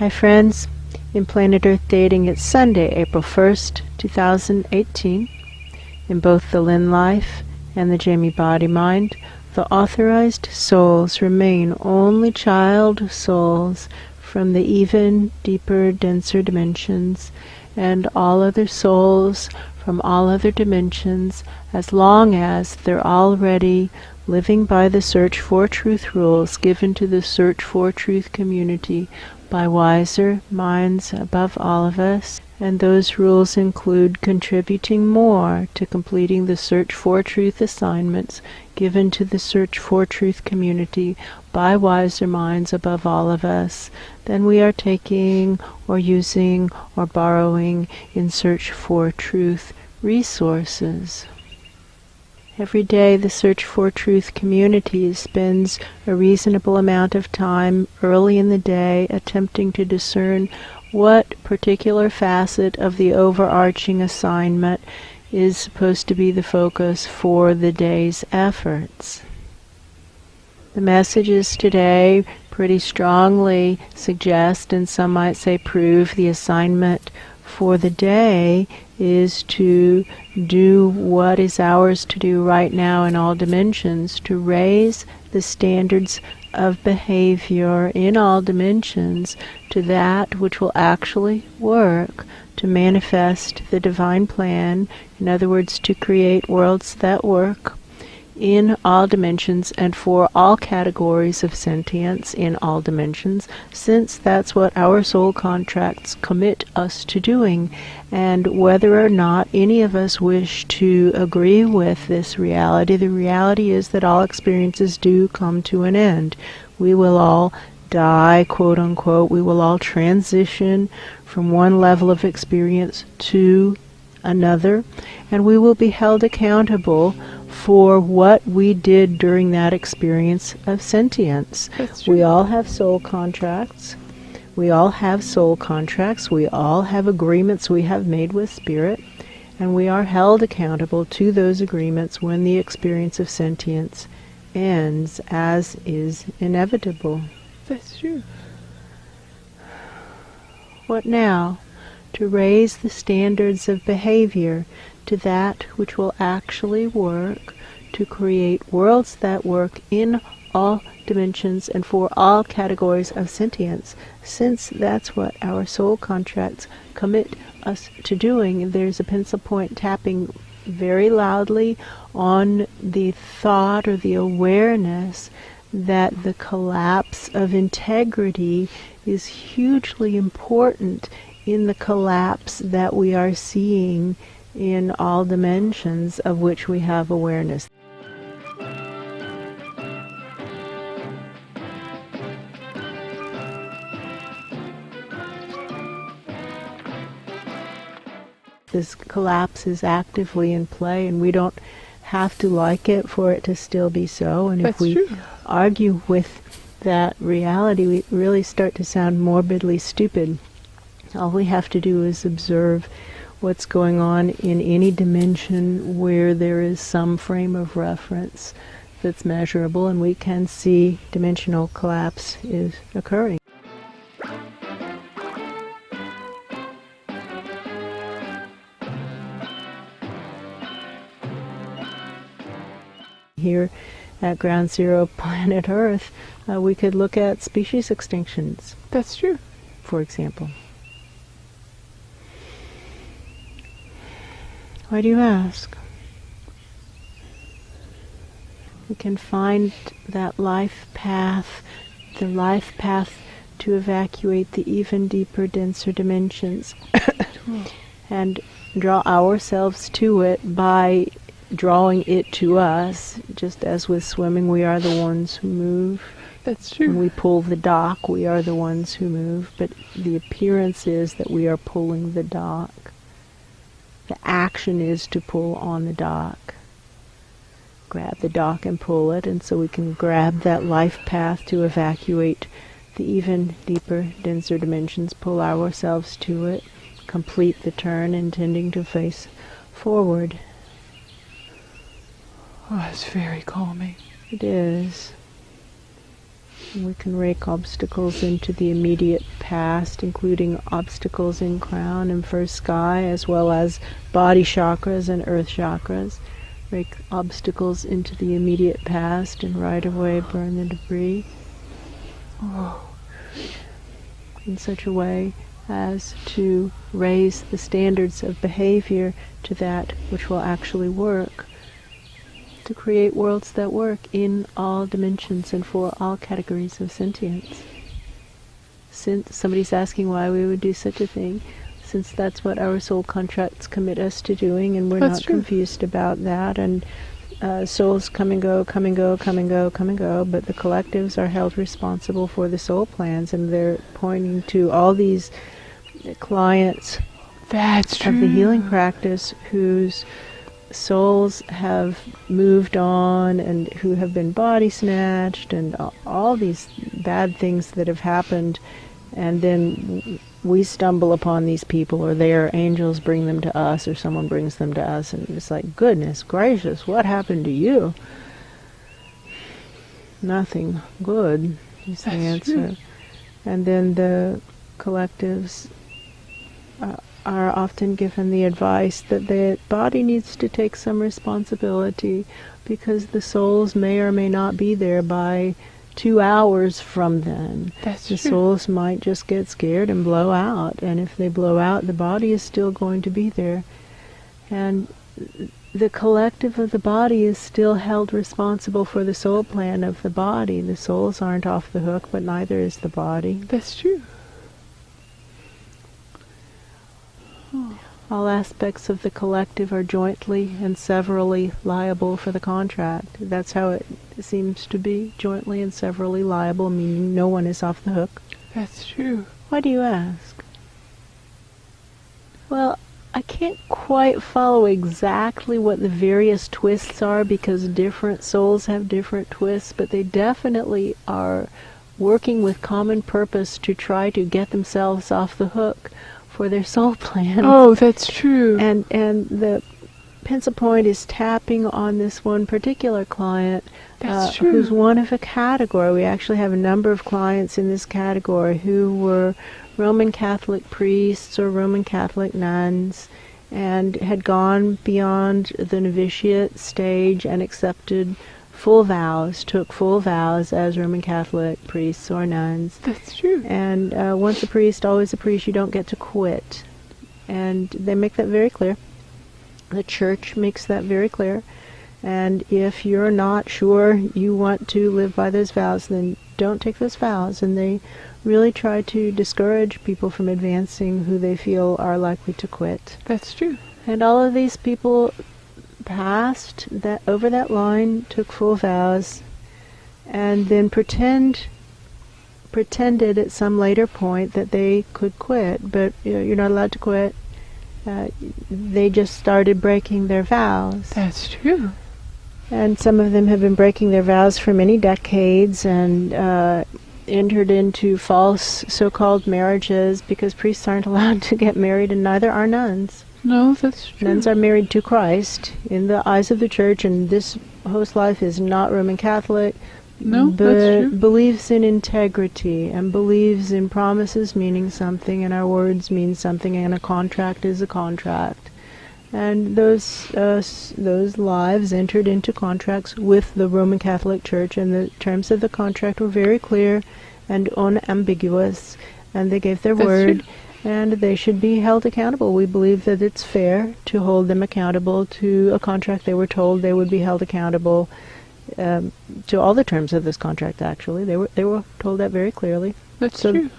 Hi friends, in Planet Earth Dating, it's Sunday, April 1st, 2018. In both the Lynn Life and the Jamie Body Mind, the authorized souls remain only child souls from the even deeper, denser dimensions, and all other souls from all other dimensions, as long as they're already living by the Search for Truth rules given to the Search for Truth community by wiser minds above all of us. And those rules include contributing more to completing the Search for Truth assignments given to the Search for Truth community by wiser minds above all of us than we are taking or using or borrowing in Search for Truth resources. Every day the Search for Truth community spends a reasonable amount of time early in the day attempting to discern what particular facet of the overarching assignment is supposed to be the focus for the day's efforts. The messages today pretty strongly suggest, and some might say prove, the assignment for the day is to do what is ours to do right now in all dimensions, to raise the standards of behavior in all dimensions to that which will actually work to manifest the divine plan, in other words, to create worlds that work in all dimensions and for all categories of sentience in all dimensions, since that's what our soul contracts commit us to doing. And whether or not any of us wish to agree with this reality, the reality is that all experiences do come to an end. We will all die, quote unquote. We will all transition from one level of experience to another, and we will be held accountable for what we did during that experience of sentience. We all have soul contracts. We all have soul contracts. We all have agreements we have made with Spirit, and we are held accountable to those agreements when the experience of sentience ends, as is inevitable. That's true. What now? To raise the standards of behavior to that which will actually work, to create worlds that work in all dimensions and for all categories of sentience, since that's what our soul contracts commit us to doing. There's a pencil point tapping very loudly on the thought or the awareness that the collapse of integrity is hugely important in the collapse that we are seeing in all dimensions of which we have awareness. This collapse is actively in play, and we don't have to like it for it to still be so. And if we argue with that reality, we really start to sound morbidly stupid. All we have to do is observe what's going on in any dimension where there is some frame of reference that's measurable, and we can see dimensional collapse is occurring. Here at Ground Zero Planet Earth, we could look at species extinctions. That's true. For example. Why do you ask? We can find that life path, the life path to evacuate the even deeper, denser dimensions, and draw ourselves to it by drawing it to us. Just as with swimming, we are the ones who move. That's true. When we pull the dock, we are the ones who move, but the appearance is that we are pulling the dock. The action is to pull on the dock. Grab the dock and pull it, and so we can grab that life path to evacuate the even deeper, denser dimensions, pull ourselves to it, complete the turn, intending to face forward. Oh, it's very calming. It is. We can rake obstacles into the immediate past, including obstacles in crown and first sky, as well as body chakras and earth chakras. Rake obstacles into the immediate past and right away burn the debris. In such a way as to raise the standards of behavior to that which will actually work, to create worlds that work in all dimensions and for all categories of sentience. Since somebody's asking why we would do such a thing, since that's what our soul contracts commit us to doing, and we're not confused about that, and souls come and go, come and go, come and go, come and go, but the collectives are held responsible for the soul plans, and they're pointing to all these clients of the healing practice whose souls have moved on and who have been body snatched and all these bad things that have happened, and then we stumble upon these people, or their angels bring them to us, or someone brings them to us, and it's like, goodness gracious, what happened to you? Nothing good is the answer. True. And then the collectives are often given the advice that the body needs to take some responsibility, because the souls may or may not be there by 2 hours from then. That's the true. Souls might just get scared and blow out, and if they blow out, the body is still going to be there. And the collective of the body is still held responsible for the soul plan of the body. The souls aren't off the hook, but neither is the body. That's true. All aspects of the collective are jointly and severally liable for the contract. That's how it seems to be, jointly and severally liable, meaning no one is off the hook. That's true. Why do you ask? Well, I can't quite follow exactly what the various twists are, because different souls have different twists, but they definitely are working with common purpose to try to get themselves off the hook for their soul plan. Oh, that's true. And the pencil point is tapping on this one particular client who's one of a category. We actually have a number of clients in this category who were Roman Catholic priests or Roman Catholic nuns, and had gone beyond the novitiate stage and accepted full vows, took full vows as Roman Catholic priests or nuns. That's true. And once a priest, always a priest. You don't get to quit. And they make that very clear. The church makes that very clear. And if you're not sure you want to live by those vows, then don't take those vows. And they really try to discourage people from advancing who they feel are likely to quit. That's true. And all of these people passed that over that line, took full vows, and then pretended at some later point that they could quit, but you're not allowed to quit. They just started breaking their vows. That's true. And some of them have been breaking their vows for many decades, and entered into false so-called marriages, because priests aren't allowed to get married, and neither are nuns. No, that's true. Nuns are married to Christ in the eyes of the church, and this host life is not Roman Catholic, no, but that's true. believes in integrity and believes in promises meaning something, and our words mean something, and a contract is a contract. And those lives entered into contracts with the Roman Catholic Church, and the terms of the contract were very clear and unambiguous, and they gave their word. True. And they should be held accountable. We believe that it's fair to hold them accountable to a contract they were told they would be held accountable to all the terms of this contract. Actually, they were told that very clearly. That's true.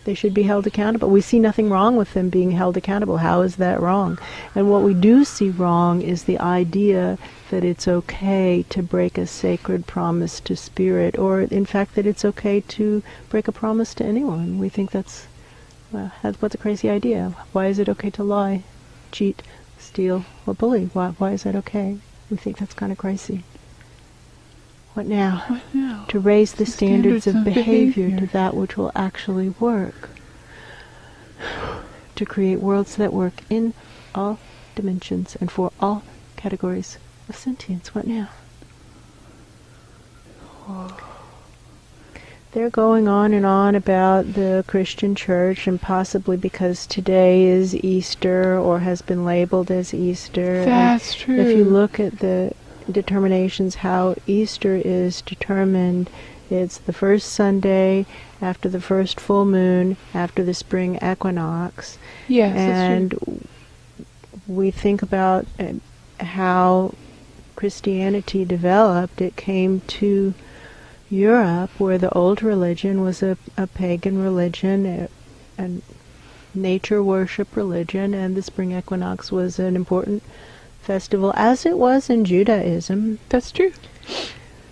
They should be held accountable. We see nothing wrong with them being held accountable. How is that wrong? And what we do see wrong is the idea that it's okay to break a sacred promise to spirit, or in fact that it's okay to break a promise to anyone. We think that's what's a crazy idea. Why is it okay to lie, cheat, steal, or bully? Why is that okay? We think that's kind of crazy. What now? What now? To raise the standards of behavior to that which will actually work. To create worlds that work in all dimensions and for all categories of sentience. What now? they're going on and on about the Christian church, and possibly because today is Easter or has been labeled as Easter. That's true. If you look at the determinations, how Easter is determined, it's the first Sunday after the first full moon after the spring equinox. Yes, and that's true. we think about how Christianity developed. It came to Europe, where the old religion was a pagan religion, a nature worship religion, and the spring equinox was an important festival, as it was in Judaism. That's true.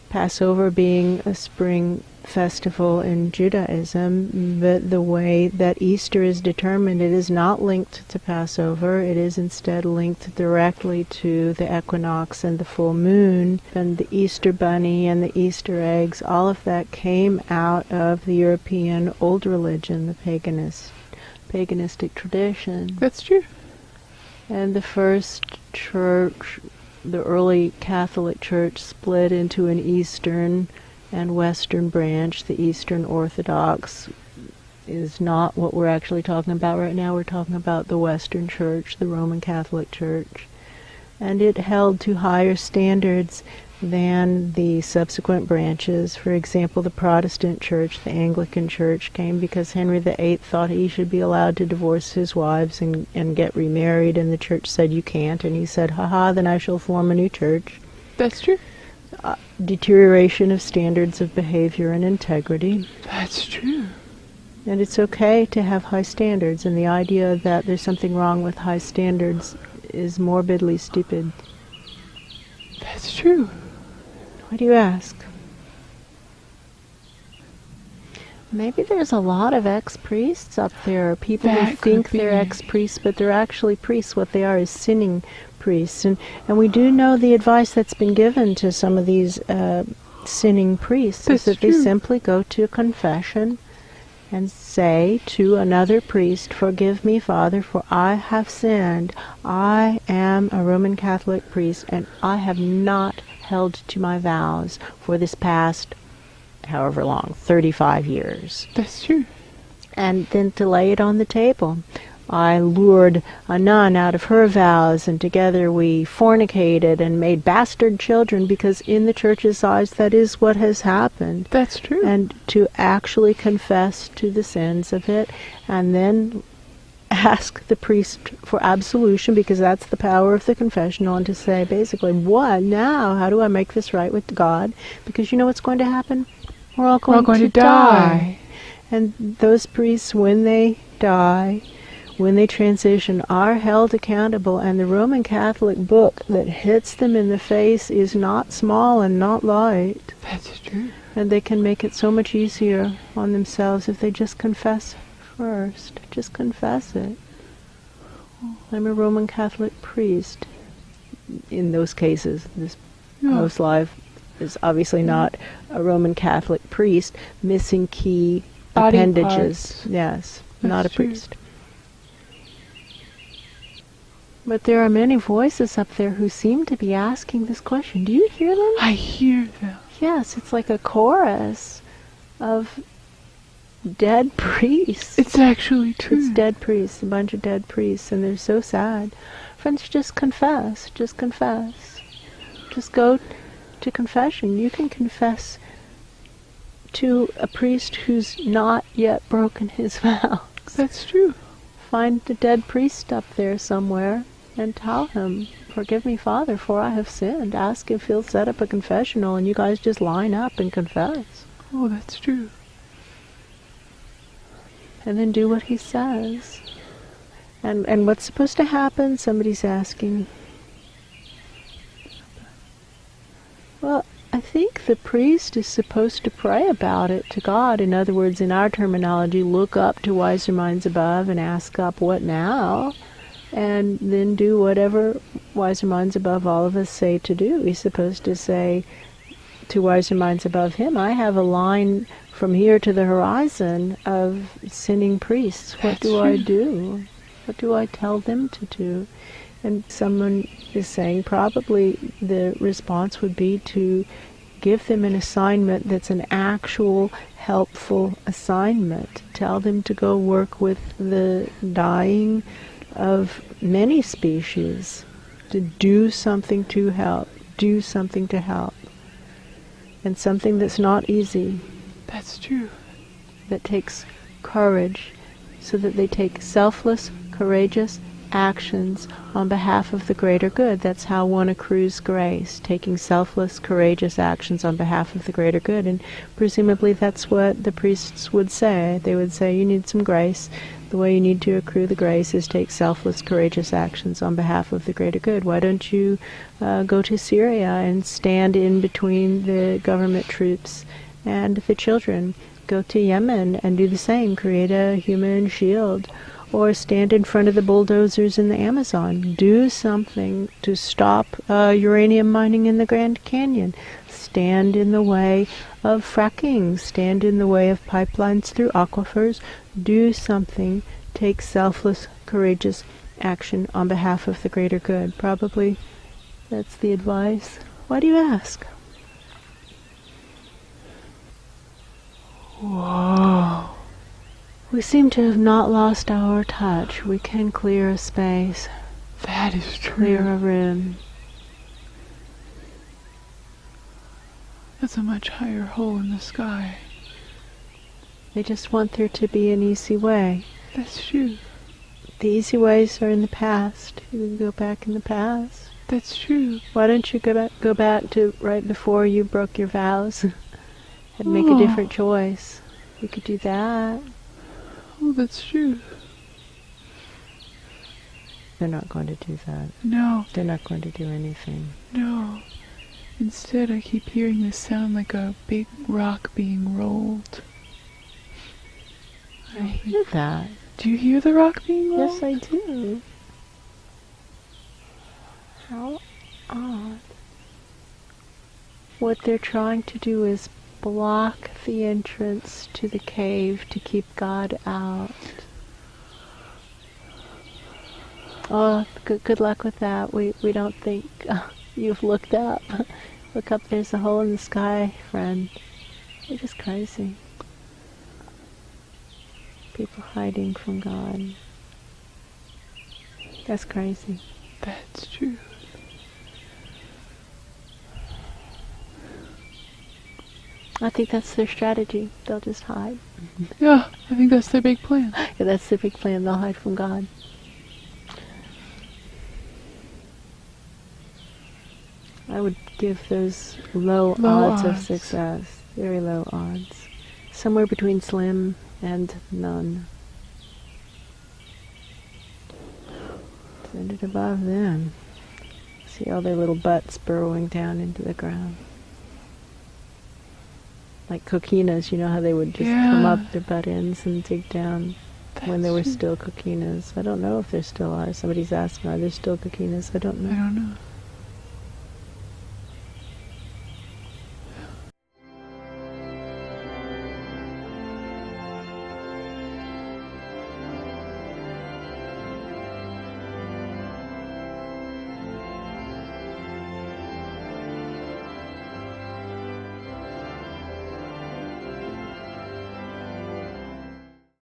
Passover being a spring festival in Judaism, but the way that Easter is determined, it is not linked to Passover. It is instead linked directly to the equinox and the full moon, and the Easter bunny and the Easter eggs. All of that came out of the European old religion, the paganistic tradition. That's true. And the first church, the early Catholic Church, split into an Eastern and Western branch. The Eastern Orthodox is not what we're actually talking about right now. We're talking about the Western Church, the Roman Catholic Church. And it held to higher standards than the subsequent branches. For example, the Protestant Church, the Anglican Church, came because Henry VIII thought he should be allowed to divorce his wives and get remarried, and the church said you can't, and he said, haha, then I shall form a new church. That's true. Deterioration of standards of behavior and integrity. That's true. And it's okay to have high standards, and the idea that there's something wrong with high standards is morbidly stupid. That's true. Why do you ask? Maybe there's a lot of ex-priests up there, or people who think they're ex-priests, but they're actually priests. What they are is sinning priests. And we do know the advice that's been given to some of these sinning priests is that they simply go to confession and say to another priest, forgive me, Father, for I have sinned. I am a Roman Catholic priest, and I have not held to my vows for this past, however long, 35 years. That's true. And then to lay it on the table. I lured a nun out of her vows, and together we fornicated and made bastard children, because in the church's eyes that is what has happened. That's true. And to actually confess to the sins of it, and then ask the priest for absolution, because that's the power of the confessional, and to say basically, what now? How do I make this right with God? Because you know what's going to happen? We're all going to die. And those priests, when they die, when they transition, are held accountable, and the Roman Catholic book that hits them in the face is not small and not light. That's true. And they can make it so much easier on themselves if they just confess first. Just confess it. I'm a Roman Catholic priest. In those cases, this host life is obviously not a Roman Catholic priest, missing key Body appendages. parts. Yes, That's not a true. priest. But there are many voices up there who seem to be asking this question. Do you hear them? I hear them. Yes, it's like a chorus of dead priests. It's actually true. It's dead priests, a bunch of dead priests, and they're so sad. Friends, just confess. Just confess. Just go to confession. You can confess to a priest who's not yet broken his vows. That's true. Find a dead priest up there somewhere and tell him, forgive me, Father, for I have sinned. Ask if he'll set up a confessional, and you guys just line up and confess. Oh, that's true. And then do what he says. And what's supposed to happen? Somebody's asking. Well, I think the priest is supposed to pray about it to God. In other words, in our terminology, look up to wiser minds above and ask up, what now? And then do whatever wiser minds above all of us say to do. He's supposed to say to wiser minds above him, I have a line from here to the horizon of sinning priests. What do I do? What do I tell them to do? And someone is saying probably the response would be to give them an assignment that's an actual helpful assignment. Tell them to go work with the dying of many species, to do something to help, do something to help. And something that's not easy. That's true. That takes courage, so that they take selfless, courageous actions on behalf of the greater good. That's how one accrues grace, taking selfless, courageous actions on behalf of the greater good. And presumably that's what the priests would say. They would say, you need some grace. The way you need to accrue the grace is take selfless, courageous actions on behalf of the greater good. Why don't you go to Syria and stand in between the government troops and the children? Go to Yemen and do the same. Create a human shield. Or stand in front of the bulldozers in the Amazon. Do something to stop uranium mining in the Grand Canyon. Stand in the way of fracking. Stand in the way of pipelines through aquifers. Do something. Take selfless, courageous action on behalf of the greater good. Probably that's the advice. Why do you ask? Whoa. We seem to have not lost our touch. We can clear a space. That is true. Clear a room. That's a much higher hole in the sky. They just want there to be an easy way. That's true. The easy ways are in the past. You can go back in the past. That's true. Why don't you go back to right before you broke your vows and make a different choice? You could do that. Oh, that's true. They're not going to do that. No. They're not going to do anything. No. Instead, I keep hearing this sound like a big rock being rolled. I hear that. Do you hear the rock being rolled? Yes, I do. How odd. What they're trying to do is block the entrance to the cave to keep God out. Oh, good luck with that. We don't think you've looked up. Look up, there's a hole in the sky, friend. You're just crazy. People hiding from God. That's crazy. That's true. I think that's their strategy. They'll just hide. Yeah, I think that's their big plan. Yeah, that's their big plan. They'll hide from God. I would give those low odds of success. Very low odds. Somewhere between slim and none. Send it above them. See all their little butts burrowing down into the ground. Like coquinas, you know how they would just come up their butt ends and dig down when there were still coquinas. I don't know if there still are. Somebody's asking, are there still coquinas? I don't know. I don't know.